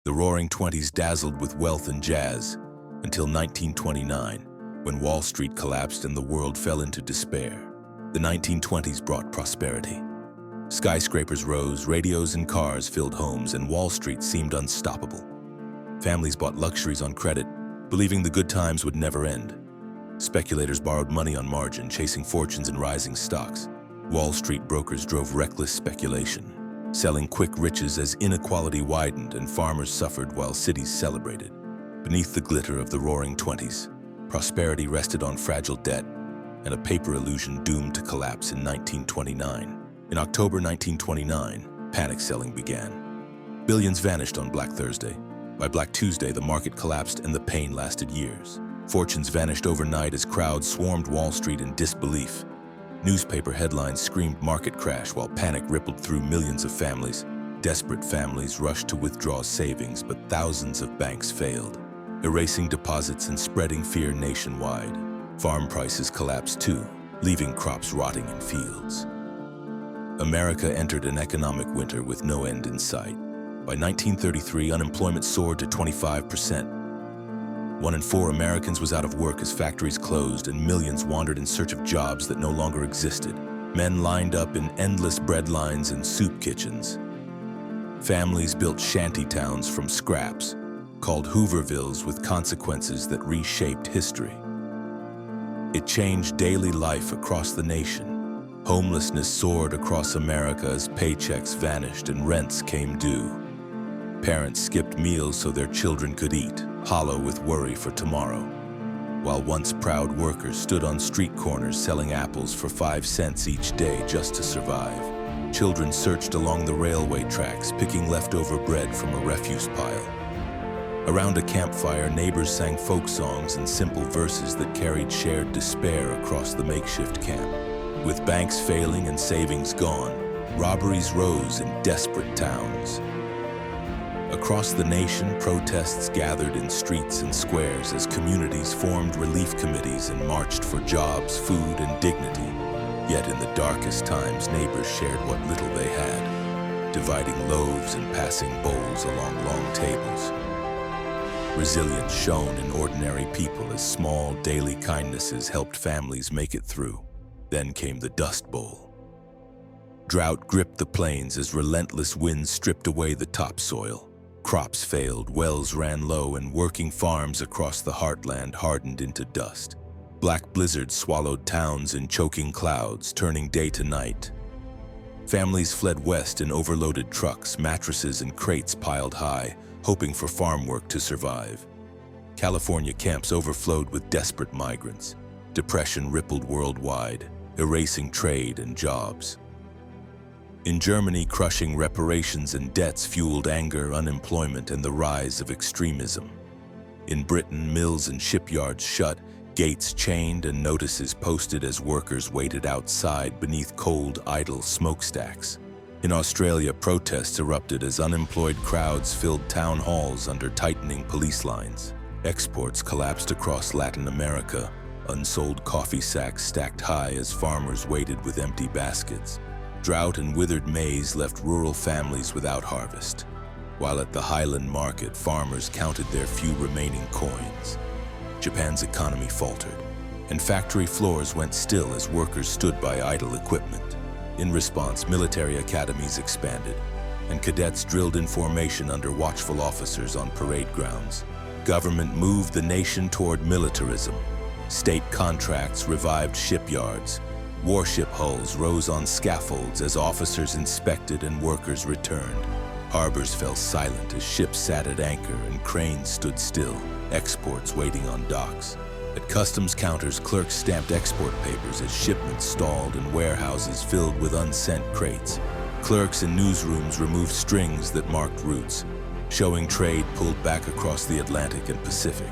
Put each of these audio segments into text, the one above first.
The Roaring Twenties dazzled with wealth and jazz until 1929, when Wall Street collapsed and the world fell into despair. The 1920s brought prosperity. Skyscrapers rose, radios and cars filled homes, and Wall Street seemed unstoppable. Families bought luxuries on credit, believing the good times would never end. Speculators borrowed money on margin, chasing fortunes in rising stocks. Wall Street brokers drove reckless speculation, selling quick riches as inequality widened and farmers suffered while cities celebrated. Beneath the glitter of the Roaring Twenties, prosperity rested on fragile debt and a paper illusion doomed to collapse in 1929. In October 1929, panic selling began. Billions vanished on Black Thursday. By Black Tuesday, the market collapsed and the pain lasted years. Fortunes vanished overnight as crowds swarmed Wall Street in disbelief. Newspaper headlines screamed market crash while panic rippled through millions of families. Desperate families rushed to withdraw savings, but thousands of banks failed, erasing deposits and spreading fear nationwide. Farm prices collapsed too, leaving crops rotting in fields. America entered an economic winter with no end in sight. By 1933, unemployment soared to 25%. 1 in 4 Americans was out of work as factories closed and millions wandered in search of jobs that no longer existed. Men lined up in endless bread lines and soup kitchens. Families built shanty towns from scraps, called Hoovervilles, with consequences that reshaped history. It changed daily life across the nation. Homelessness soared across America as paychecks vanished and rents came due. Parents skipped meals so their children could eat, hollow with worry for tomorrow. While once proud workers stood on street corners selling apples for 5 cents each day just to survive, children searched along the railway tracks, picking leftover bread from a refuse pile. Around a campfire, neighbors sang folk songs and simple verses that carried shared despair across the makeshift camp. With banks failing and savings gone, robberies rose in desperate towns. Across the nation, protests gathered in streets and squares as communities formed relief committees and marched for jobs, food, and dignity. Yet in the darkest times, neighbors shared what little they had, dividing loaves and passing bowls along long tables. Resilience shone in ordinary people as small daily kindnesses helped families make it through. Then came the Dust Bowl. Drought gripped the plains as relentless winds stripped away the topsoil. Crops failed, wells ran low, and working farms across the heartland hardened into dust. Black blizzards swallowed towns in choking clouds, turning day to night. Families fled west in overloaded trucks, mattresses and crates piled high, hoping for farm work to survive. California camps overflowed with desperate migrants. Depression rippled worldwide, erasing trade and jobs. In Germany, crushing reparations and debts fueled anger, unemployment, and the rise of extremism. In Britain, mills and shipyards shut, gates chained, and notices posted as workers waited outside beneath cold, idle smokestacks. In Australia, protests erupted as unemployed crowds filled town halls under tightening police lines. Exports collapsed across Latin America, unsold coffee sacks stacked high as farmers waited with empty baskets. Drought and withered maize left rural families without harvest, while at the Highland market, farmers counted their few remaining coins. Japan's economy faltered, and factory floors went still as workers stood by idle equipment. In response, military academies expanded, and cadets drilled in formation under watchful officers on parade grounds. Government moved the nation toward militarism. State contracts revived shipyards. Warship hulls rose on scaffolds as officers inspected and workers returned. Harbors fell silent as ships sat at anchor and cranes stood still, exports waiting on docks. At customs counters, clerks stamped export papers as shipments stalled and warehouses filled with unsent crates. Clerks in newsrooms removed strings that marked routes, showing trade pulled back across the Atlantic and Pacific.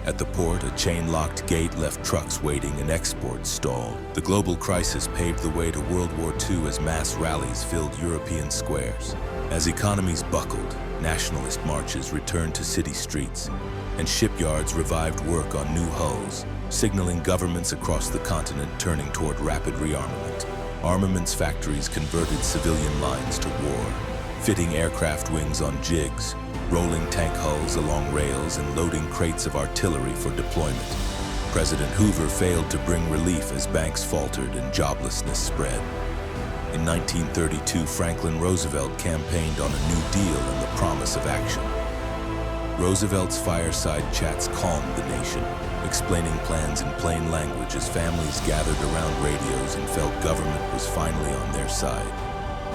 At the port, a chain-locked gate left trucks waiting and exports stalled. The global crisis paved the way to World War II as mass rallies filled European squares. As economies buckled, nationalist marches returned to city streets, and shipyards revived work on new hulls, signaling governments across the continent turning toward rapid rearmament. Armaments factories converted civilian lines to war, fitting aircraft wings on jigs, rolling tank hulls along rails, and loading crates of artillery for deployment. President Hoover failed to bring relief as banks faltered and joblessness spread. In 1932, Franklin Roosevelt campaigned on a New Deal and the promise of action. Roosevelt's fireside chats calmed the nation, explaining plans in plain language as families gathered around radios and felt government was finally on their side.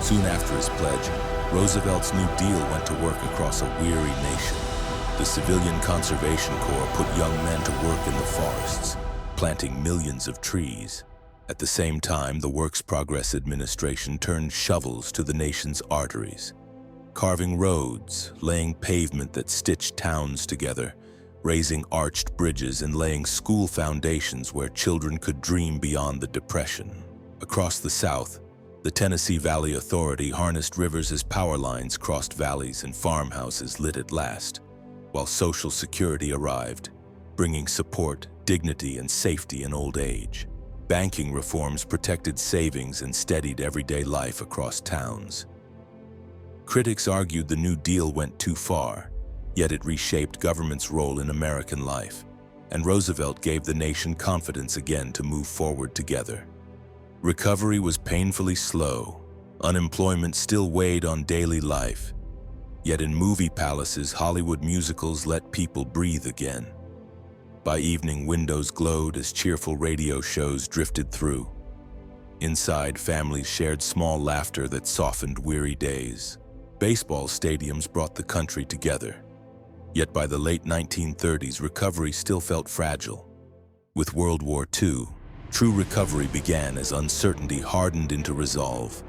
Soon after his pledge, Roosevelt's New Deal went to work across a weary nation. The Civilian Conservation Corps put young men to work in the forests, planting millions of trees. At the same time, the Works Progress Administration turned shovels to the nation's arteries, carving roads, laying pavement that stitched towns together, raising arched bridges, and laying school foundations where children could dream beyond the Depression. Across the South, the Tennessee Valley Authority harnessed rivers as power lines crossed valleys and farmhouses lit at last, while Social Security arrived, bringing support, dignity, and safety in old age. Banking reforms protected savings and steadied everyday life across towns. Critics argued the New Deal went too far, yet it reshaped government's role in American life, and Roosevelt gave the nation confidence again to move forward together. Recovery was painfully slow. Unemployment still weighed on daily life. Yet in movie palaces, Hollywood musicals let people breathe again. By evening, windows glowed as cheerful radio shows drifted through. Inside, families shared small laughter that softened weary days. Baseball stadiums brought the country together. Yet by the late 1930s, recovery still felt fragile. With World War II, true recovery began as uncertainty hardened into resolve.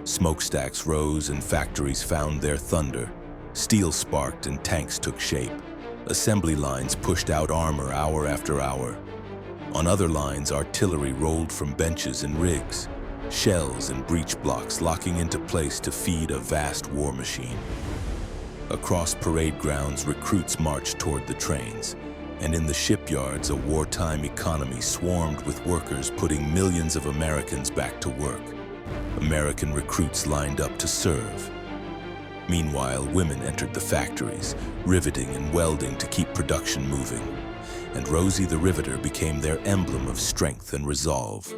Smokestacks rose and factories found their thunder. Steel sparked and tanks took shape. Assembly lines pushed out armor hour after hour. On other lines, artillery rolled from benches and rigs, shells and breech blocks locking into place to feed a vast war machine. Across parade grounds, recruits marched toward the trains, and in the shipyards, a wartime economy swarmed with workers putting millions of Americans back to work. American recruits lined up to serve. Meanwhile, women entered the factories, riveting and welding to keep production moving, and Rosie the Riveter became their emblem of strength and resolve.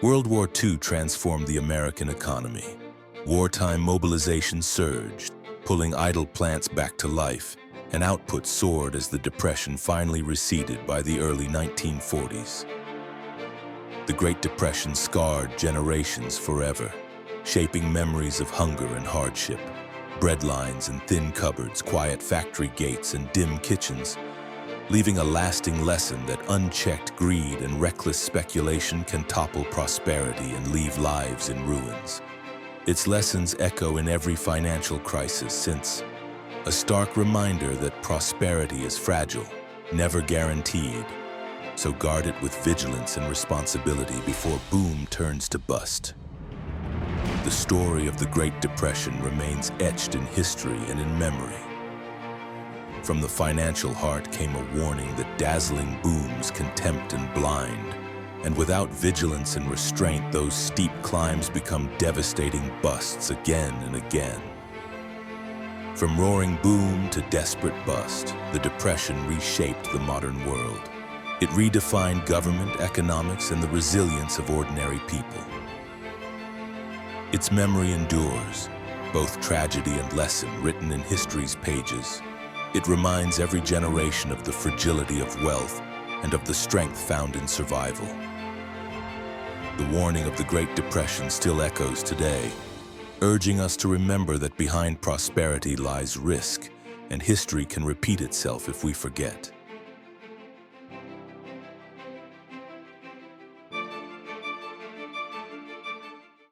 World War II transformed the American economy. Wartime mobilization surged, pulling idle plants back to life, and output soared as the Depression finally receded by the early 1940s. The Great Depression scarred generations forever, shaping memories of hunger and hardship. Bread lines and thin cupboards, quiet factory gates and dim kitchens, leaving a lasting lesson that unchecked greed and reckless speculation can topple prosperity and leave lives in ruins. Its lessons echo in every financial crisis since, a stark reminder that prosperity is fragile, never guaranteed, so guard it with vigilance and responsibility before boom turns to bust. The story of the Great Depression remains etched in history and in memory. From the financial heart came a warning that dazzling booms can tempt and blind, and without vigilance and restraint, those steep climbs become devastating busts again and again. From roaring boom to desperate bust, the Depression reshaped the modern world. It redefined government, economics, and the resilience of ordinary people. Its memory endures, both tragedy and lesson written in history's pages. It reminds every generation of the fragility of wealth and of the strength found in survival. The warning of the Great Depression still echoes today, urging us to remember that behind prosperity lies risk, and history can repeat itself if we forget.